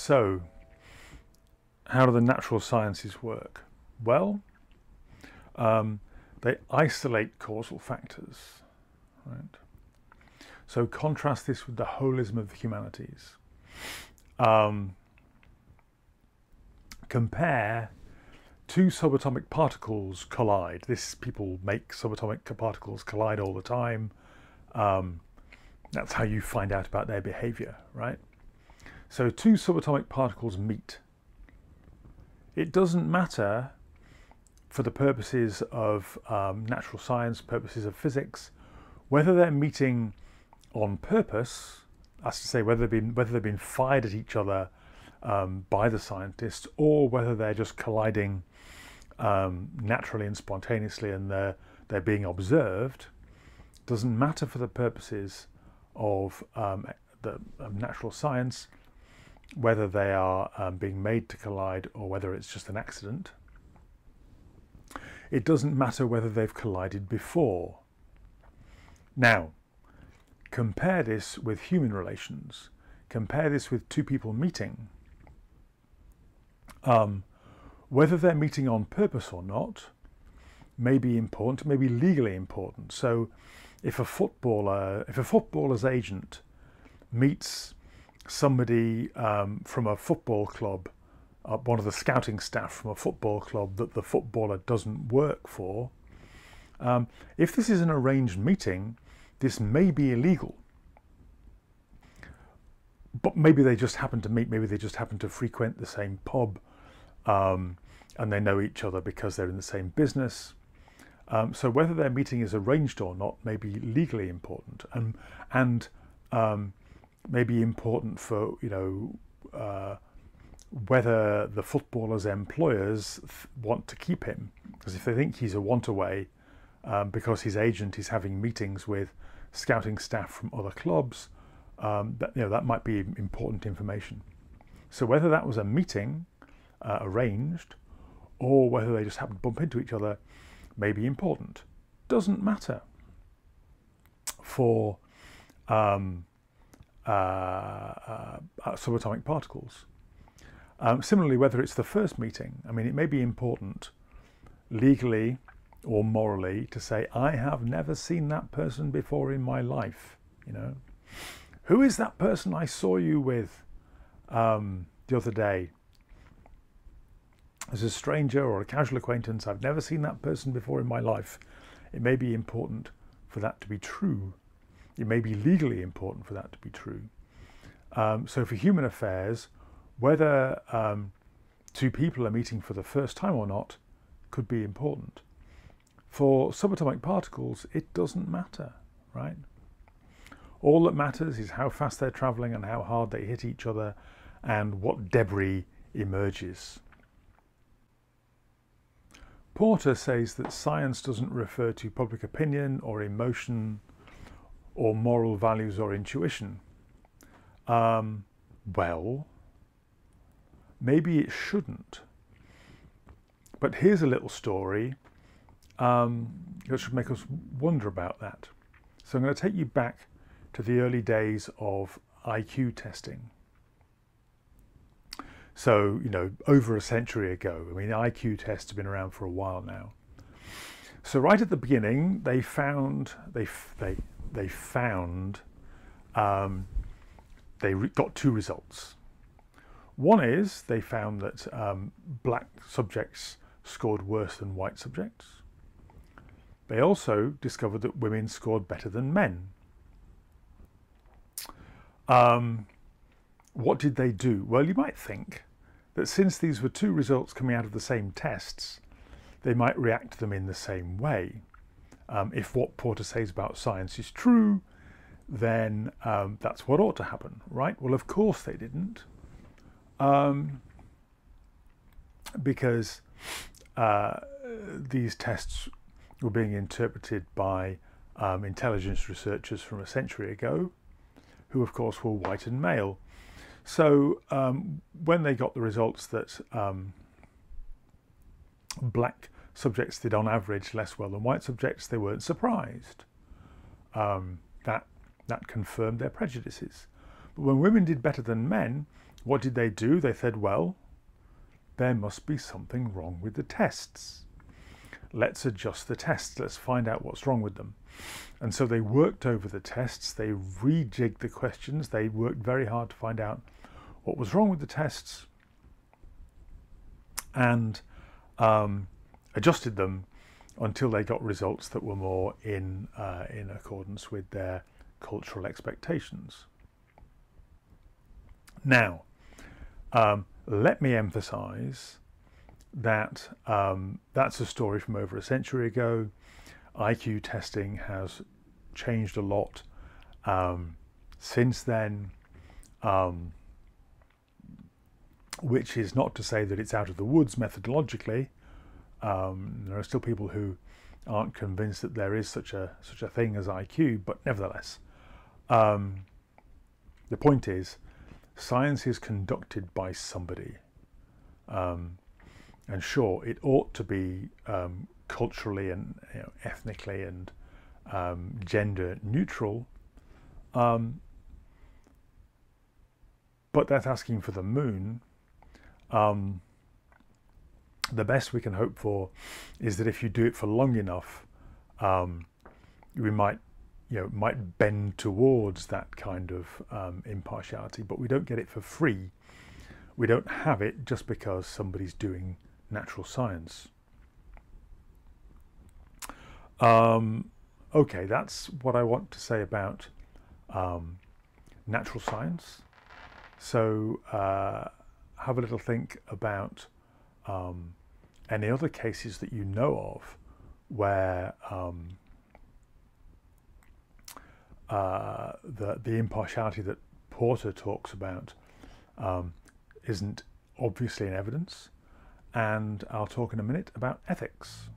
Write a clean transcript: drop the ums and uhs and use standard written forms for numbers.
So, how do the natural sciences work? Well, they isolate causal factors, right? So contrast this with the holism of the humanities. Compare two subatomic particles collide. People make subatomic particles collide all the time. That's how you find out about their behavior, right? So two subatomic particles meet. It doesn't matter for the purposes of natural science, purposes of physics, whether they're meeting on purpose, that's to say whether they've been fired at each other by the scientists, or whether they're just colliding naturally and spontaneously and they're being observed. Doesn't matter for the purposes of natural science whether they are being made to collide or whether it's just an accident. It doesn't matter whether they've collided before. Now, compare this with human relations. Compare this with two people meeting. Whether they're meeting on purpose or not may be important, may be legally important. So if a footballer's agent meets somebody from a football club, one of the scouting staff from a football club that the footballer doesn't work for, if this is an arranged meeting, this may be illegal. But maybe they just happen to meet, maybe they just happen to frequent the same pub, and they know each other because they're in the same business. So whether their meeting is arranged or not may be legally important, and may be important for, whether the footballer's employers want to keep him. Because if they think he's a want-away because his agent is having meetings with scouting staff from other clubs, that might be important information. So whether that was a meeting arranged or whether they just happened to bump into each other may be important. Doesn't matter for subatomic particles. Similarly, whether it's the first meeting, it may be important legally or morally to say, I have never seen that person before in my life. Who is that person I saw you with the other day? As a stranger or a casual acquaintance, I've never seen that person before in my life. It may be important for that to be true. It may be legally important for that to be true. So for human affairs, whether two people are meeting for the first time or not could be important. For subatomic particles, it doesn't matter, right? All that matters is how fast they're traveling and how hard they hit each other and what debris emerges. Porter says that science doesn't refer to public opinion or emotion or moral values or intuition. Well, maybe it shouldn't. But here's a little story that should make us wonder about that. So I'm going to take you back to the early days of IQ testing. So, over a century ago. IQ tests have been around for a while now. So right at the beginning, they got two results. One is they found that black subjects scored worse than white subjects. They also discovered that women scored better than men. What did they do? Well, you might think that since these were two results coming out of the same tests, they might react to them in the same way. If what Porter says about science is true, then that's what ought to happen, right? Well, of course they didn't, because these tests were being interpreted by intelligence researchers from a century ago, who of course were white and male. So when they got the results that black subjects did on average less well than white subjects, they weren't surprised. That confirmed their prejudices. But when women did better than men, What did they do? They said, well, there must be something wrong with the tests. Let's adjust the tests. Let's find out what's wrong with them. And so they worked over the tests. They rejigged the questions. They worked very hard to find out what was wrong with the tests and adjusted them until they got results that were more in accordance with their cultural expectations. Now, let me emphasize that that's a story from over a century ago. IQ testing has changed a lot since then, which is not to say that it's out of the woods methodologically. There are still people who aren't convinced that there is such a thing as IQ, but nevertheless, the point is, science is conducted by somebody, and sure, it ought to be culturally and ethnically and gender neutral, but that's asking for the moon. The best we can hope for is that if you do it for long enough, we might bend towards that kind of impartiality, but we don't get it for free. We don't have it just because somebody's doing natural science. Okay, that's what I want to say about natural science. So have a little think about any other cases that you know of where the impartiality that Porter talks about isn't obviously in evidence, and I'll talk in a minute about ethics.